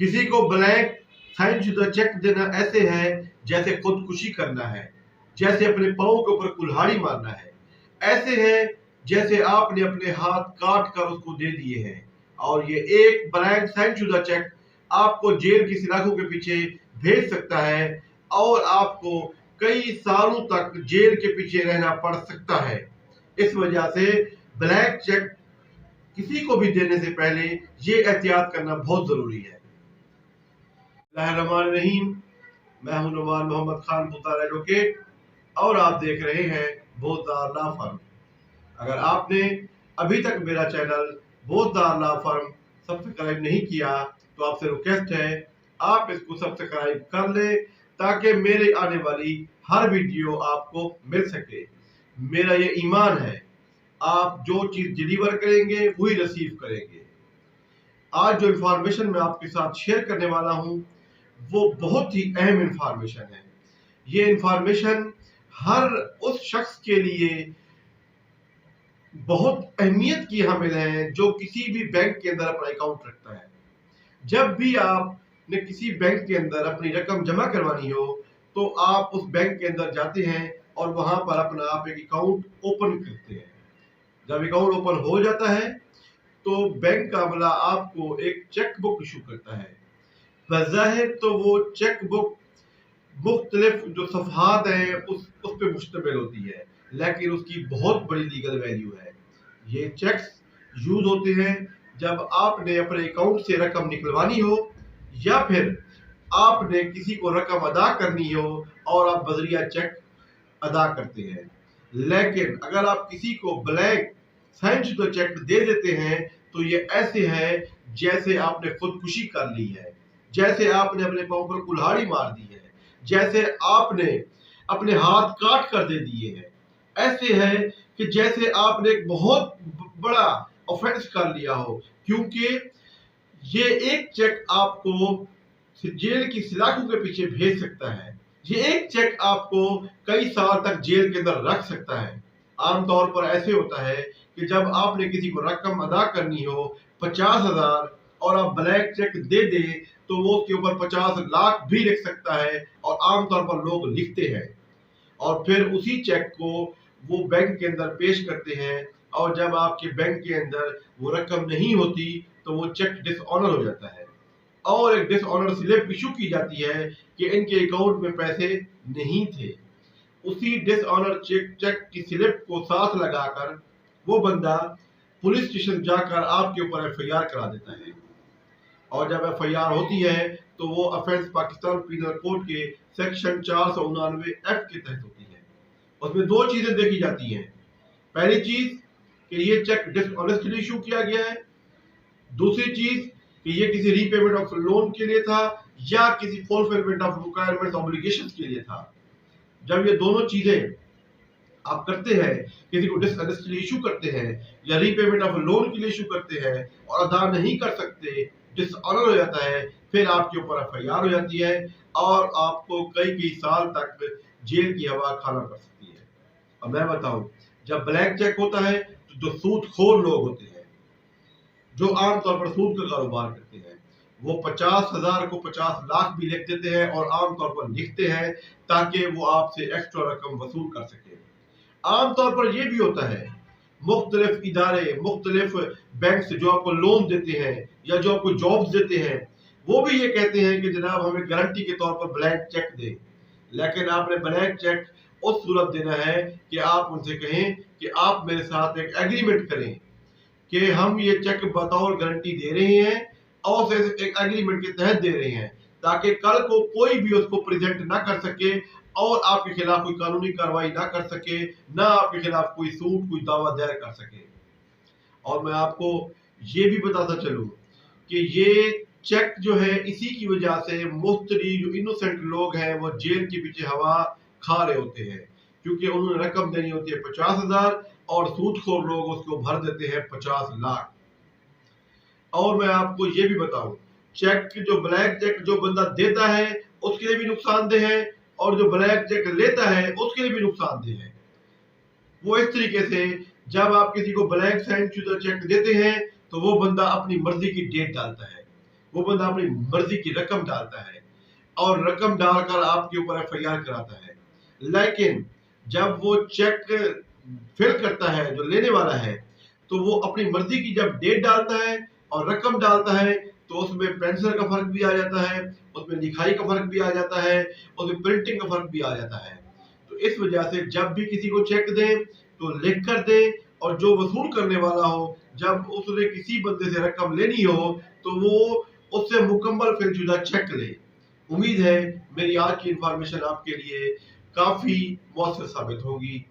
किसी को blank sign शुदा चेक देना ऐसे है जैसे खुदकुशी करना है, जैसे अपने पाँव के ऊपर कुल्हाड़ी मारना है। ऐसे है जैसे आपने अपने हाथ काट कर उसको दे दिए हैं। और ये एक ब्लैंक साइन शुदा चेक आपको जेल की सलाखों के पीछे भेज सकता है और आपको कई सालों तक जेल के पीछे रहना पड़ सकता है। इस वजह से ब्लैंक चेक किसी को भी देने से पहले ये एहतियात करना बहुत जरूरी है। रहीम, मैं हूं नुमान मोहम्मद खान पुतार एडवोकेट और आप देख रहे हैं बोजदार लॉ फर्म। अगर आपने अभी तक मेरा चैनल बोजदार लॉ फर्म सब्सक्राइब नहीं किया तो आपसे रिक्वेस्ट है आप इसको सब्सक्राइब कर ले ताकि मेरे आने वाली हर वीडियो आपको मिल सके। मेरा ये ईमान है आप जो चीज डिलीवर करेंगे वही रिसीव करेंगे। आज जो इंफॉर्मेशन मैं आपके साथ शेयर करने वाला हूं वो बहुत ही अहम इंफॉर्मेशन है। ये इंफॉर्मेशन हर उस शख्स के लिए बहुत अहमियत की हामिल है जो किसी भी बैंक के अंदर अपना अकाउंट रखता है। जब भी आपने किसी बैंक के अंदर अपनी रकम जमा करवानी हो तो आप उस बैंक के अंदर जाते हैं और वहां पर अपना आप एक अकाउंट ओपन करते हैं। जब अकाउंट ओपन हो जाता है तो बैंक का अमला आपको एक चेक बुक इशू करता है। बज़ाहिर तो वो चेक बुक मुख्तलिफ जो सफ़हात हैं उस पर मुश्तमिल होती है, लेकिन उसकी बहुत बड़ी लीगल वैल्यू है। ये चेक्स यूज होते हैं जब आपने अपने अकाउंट से रकम निकलवानी हो या फिर आपने किसी को रकम अदा करनी हो और आप बजरिया चेक अदा करते हैं। लेकिन अगर आप किसी को ब्लैंक साइन शुदा चेक दे देते हैं तो ये ऐसे है जैसे आपने खुदकुशी कर ली है, जैसे आपने अपने पाँव पर कुल्हाड़ी मार दी है, जैसे आपने अपने हाथ काट कर दे दिए हैं। ऐसे है कि जैसे आपने एक बहुत बड़ा ऑफेंस कर लिया हो, क्योंकि ये एक चेक आपको जेल की सलाखों के पीछे भेज सकता है। ये एक चेक आपको कई साल तक जेल के अंदर रख सकता है। आमतौर पर ऐसे होता है कि जब आपने किसी को रकम अदा करनी हो 50,000 और आप ब्लैंक चेक दे दे तो वो उसके ऊपर 50 लाख भी लिख सकता है और आमतौर पर लोग लिखते हैं और फिर उसी चेक को वो बैंक के अंदर पेश करते हैं और जब आपके बैंक के अंदर वो रकम नहीं होती तो वो चेक डिसऑनर हो जाता है और एक डिसऑनर स्लिप इशू की जाती है कि इनके अकाउंट में पैसे नहीं थे। उसी डिसऑनर चेक की स्लिप को साथ लगाकर वो बंदा पुलिस स्टेशन जाकर आपके ऊपर एफआईआर करा देता है और जब एफआईआर होती है तो वो ऑफेंस पाकिस्तान पीनल कोड के सेक्शन 499 एफ के तहत होती है। उसमें दो चीजें देखी जाती हैं। पहली चीज कि ये चेक डिसऑनेस्टली इशू किया गया है, दूसरी चीज कि ये किसी रीपेमेंट ऑफ लोन के लिए था या किसी फुलफिलमेंट ऑफ रिक्वायरमेंट्स ऑब्लिगेशंस के लिए था। जब ये दोनों चीजें आप करते हैं, किसी को डिसऑनेस्टली इशू करते हैं या रीपेमेंट ऑफ लोन के लिए इशू करते हैं और अदा नहीं कर सकते, डिसऑनर हो जाता है, फिर आपके ऊपर एफआईआर हो जाती है और आपको कई साल तक जेल की हवा खाना पड़ सकती है। और मैं बताऊं, जब ब्लैंक चेक होता है तो जो सूदखोर लोग होते हैं जो आमतौर पर सूद का कारोबार करते हैं वो 50,000 को 50 लाख भी लिख देते हैं और आमतौर पर लिखते हैं ताकि वो आपसे एक्स्ट्रा रकम वसूल कर सके। आमतौर पर यह भी होता है मुख्तलिफ इदारे, मुख्तलिफ बैंक जो आपको लोन देते हैं या जो आपको जॉब्स देते हैं वो भी ये कहते हैं कि जनाब हमें गारंटी के तौर पर ब्लैंक चेक दें, लेकिन आपने ब्लैंक चेक उस सूरत देना है कि आप उनसे कहें कि आप मेरे साथ एक एग्रीमेंट करें कि हम ये चेक बतौर गारंटी दे रहे हैं और एक एग्रीमेंट के तहत दे रहे हैं ताकि कल को कोई भी उसको प्रेजेंट ना कर सके और आपके खिलाफ कोई कानूनी कार्रवाई ना कर सके, ना आपके खिलाफ कोई सूट कोई दावा दायर कर सके। और मैं आपको ये भी बताता चलूं कि ये चेक जो है इसी की वजह से मुफ्तरी जो इनोसेंट लोग हैं वो जेल के पीछे हवा खा रहे होते हैं, क्योंकि उन्होंने रकम देनी होती है 50,000 और सूदखोर लोग उसको भर देते हैं 50 लाख। और मैं आपको ये भी बताऊं, चेक जो ब्लैंक चेक जो बंदा देता है उसके लिए भी नुकसानदेह है और जो ब्लैंक चेक लेता है उसके लिए भी नुकसानदेह है। वो इस तरीके से जब आप किसी को ब्लैंक साइन शुदा चेक देते हैं तो वो बंदा अपनी मर्जी की डेट डालता है वो बंदा अपनी मर्जी की रकम डालता है और रकम डालकर आपके ऊपर एफआईआर कराता है। लेकिन जब वो चेक फिल करता है जो लेने वाला है, तो वो अपनी मर्जी की जब डेट डालता है और रकम डालता है, तो उसमें पेंसिल का फर्क भी आ जाता है, उसमें लिखाई का फर्क भी आ जाता है, उसमें प्रिंटिंग का फर्क भी आ जाता है। तो इस वजह से जब भी किसी को चेक दें तो लिख कर दें, और जो वसूल करने वाला हो जब उसने किसी बंदे से रकम लेनी हो तो वो उससे मुकम्मल फिलशुदा चेक ले। उम्मीद है मेरी आज की इंफॉर्मेशन आपके लिए काफी मौसर साबित होगी।